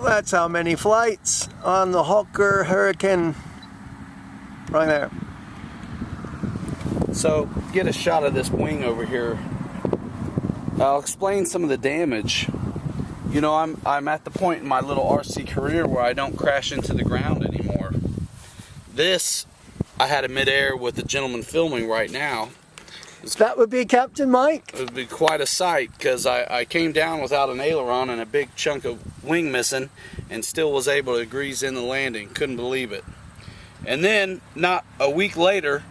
That's how many flights on the Hawker Hurricane right there. So get a shot of this wing over here. I'll explain some of the damage. You know, I'm at the point in my little RC career where I don't crash into the ground anymore. This I had in midair with the gentleman filming right now. That would be Captain Mike. It would be quite a sight because I came down without an aileron and a big chunk of wing missing and still was able to grease in the landing. Couldn't believe it. And then, not a week later,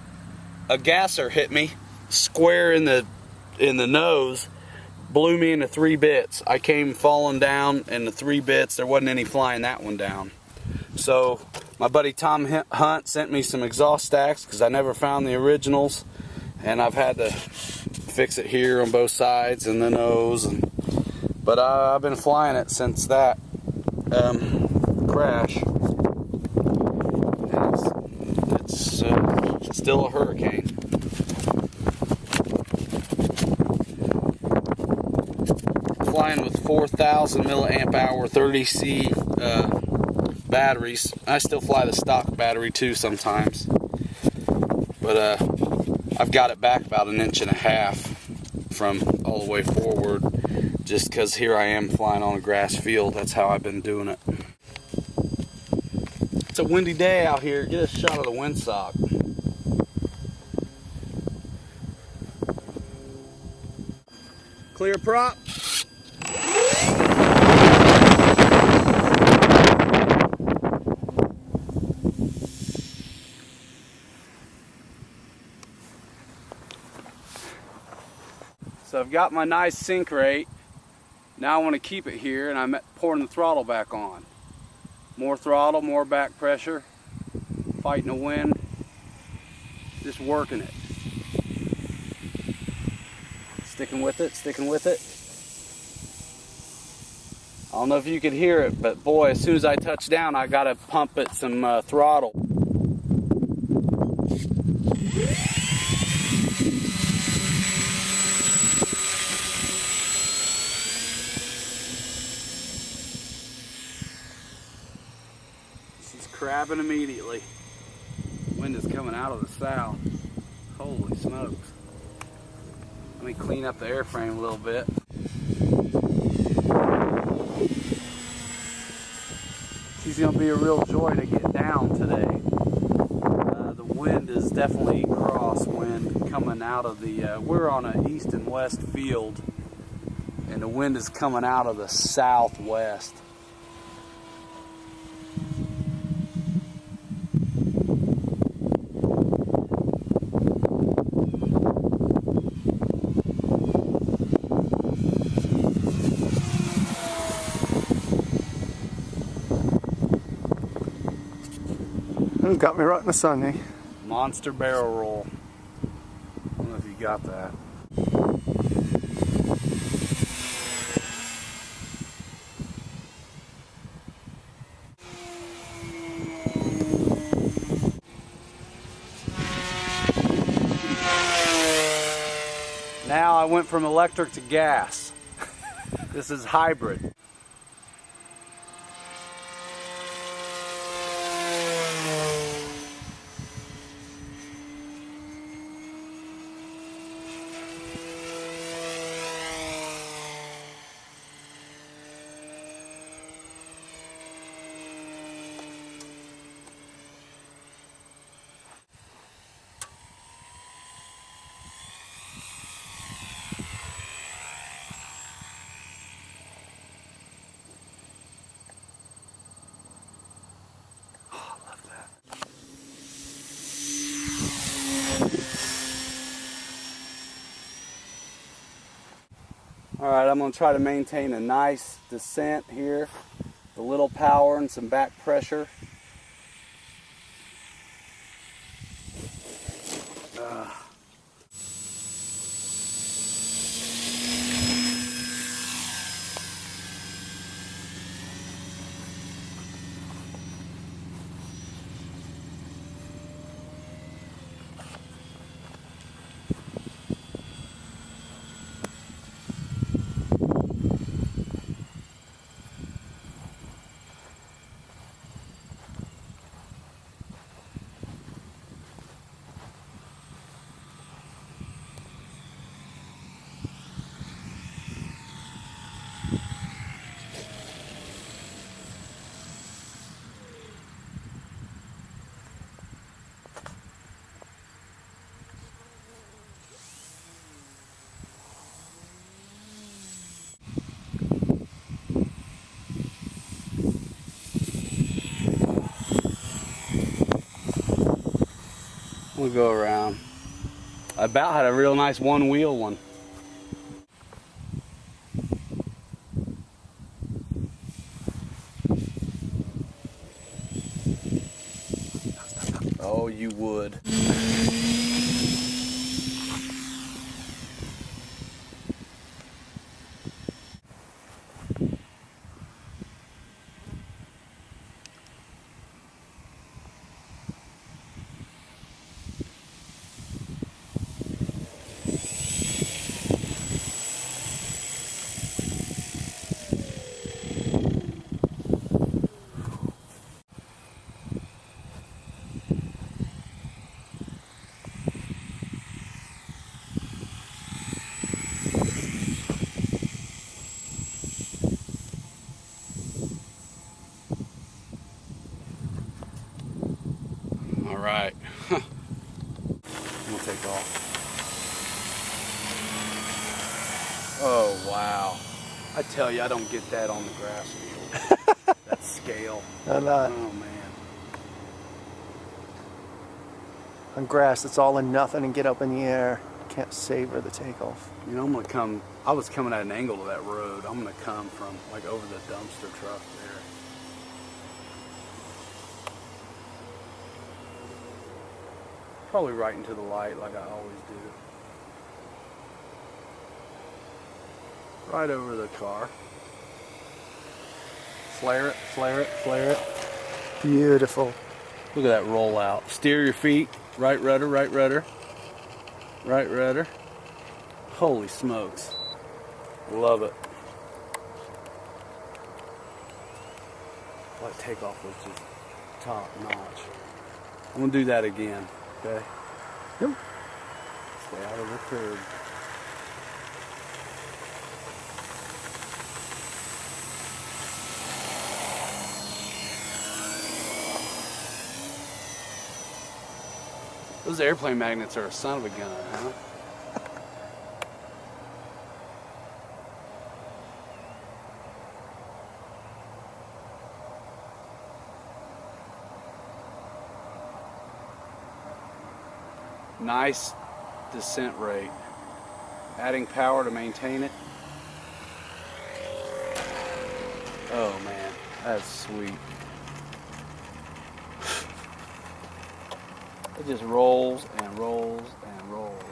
a gasser hit me square in the nose, blew me into 3 bits. I came falling down in the 3 bits. There wasn't any flying that one down. So my buddy Tom Hunt sent me some exhaust stacks because I never found the originals. And I've had to fix it here on both sides and the nose, but I've been flying it since that crash. And it's still a Hurricane. Flying with 4,000 milliamp hour 30C batteries. I still fly the stock battery too sometimes, but I've got it back about 1.5 inches from all the way forward, just because here I am flying on a grass field. That's how I've been doing it. It's a windy day out here. Get a shot of the windsock. Clear prop. So I've got my nice sink rate. Now I want to keep it here, and I'm pouring the throttle back on. More throttle, more back pressure, fighting the wind, just working it. Sticking with it, sticking with it. I don't know if you could hear it, but boy, as soon as I touch down, I gotta pump it some throttle. Crabbing immediately. Wind is coming out of the south. Holy smokes. Let me clean up the airframe a little bit. She's going to be a real joy to get down today. The wind is definitely crosswind coming out of the, we're on an east and west field, and the wind is coming out of the southwest. Got me right in the sun, eh? Monster barrel roll. I don't know if you got that. Now I went from electric to gas. This is hybrid. Alright, I'm going to try to maintain a nice descent here, a little power and some back pressure. We'll go around. I about had a real nice one-wheel one. Oh, you would. All right. I'm gonna take off. Oh, wow. I tell you, I don't get that on the grass field. That scale. No, not. Oh, man. On grass, it's all or nothing and get up in the air. Can't savor the takeoff. You know, I'm gonna come, I was coming at an angle to that road. I'm gonna come from like over the dumpster truck there. Probably right into the light like I always do. Right over the car. Flare it, flare it, flare it. Beautiful. Look at that rollout. Steer your feet. Right rudder, right rudder. Right rudder. Holy smokes. Love it. That takeoff was just top notch. I'm gonna do that again. Okay? Yep. Stay out of the curb. Those airplane magnets are a son of a gun, huh? Nice descent rate. Adding power to maintain it. Oh man, that's sweet. It just rolls and rolls and rolls.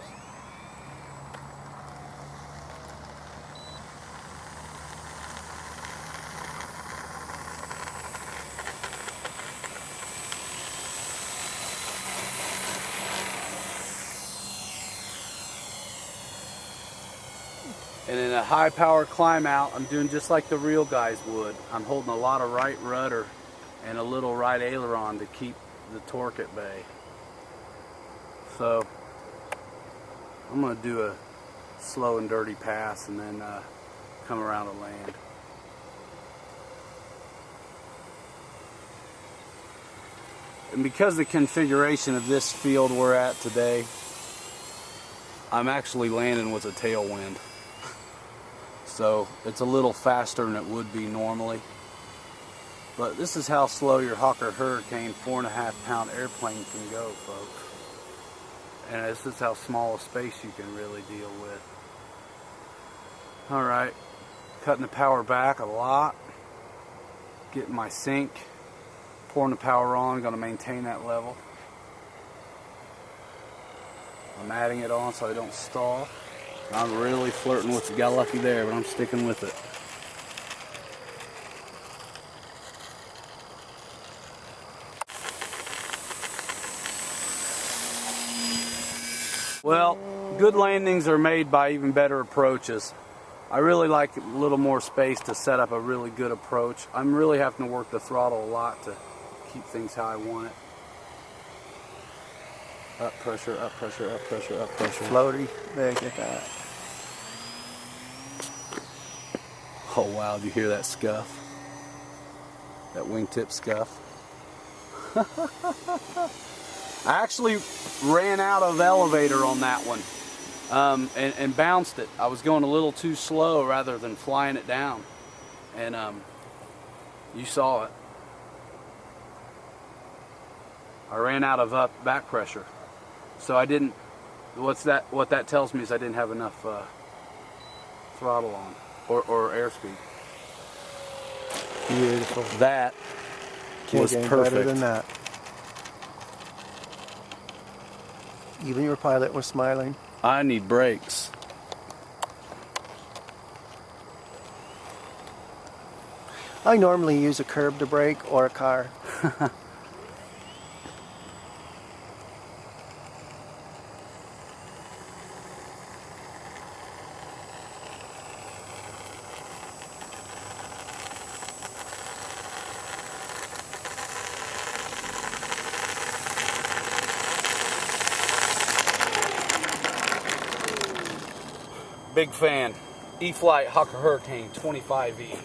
And in a high power climb out, I'm doing just like the real guys would. I'm holding a lot of right rudder and a little right aileron to keep the torque at bay. So I'm going to do a slow and dirty pass and then come around to land. And because of the configuration of this field we're at today, I'm actually landing with a tailwind. So it's a little faster than it would be normally. But this is how slow your Hawker Hurricane 4.5-pound airplane can go, folks. And this is how small a space you can really deal with. Alright, cutting the power back a lot. Getting my sync. Pouring the power on, going to maintain that level. I'm adding it on so I don't stall. I'm really flirting with it. Got lucky there, but I'm sticking with it. Well, good landings are made by even better approaches. I really like a little more space to set up a really good approach. I'm really having to work the throttle a lot to keep things how I want it. Up pressure, up pressure, up pressure, up pressure. Floaty. There, get that. Oh wow, do you hear that scuff? That wingtip scuff. I actually ran out of elevator on that one and bounced it. I was going a little too slow rather than flying it down. And you saw it. I ran out of back pressure. So I didn't. What that tells me is I didn't have enough throttle on or airspeed. Beautiful. That was Can't get perfect. better than that. Even your pilot was smiling. I need brakes. I normally use a curb to brake or a car. Big fan. Eflite Hawker Hurricane 25E.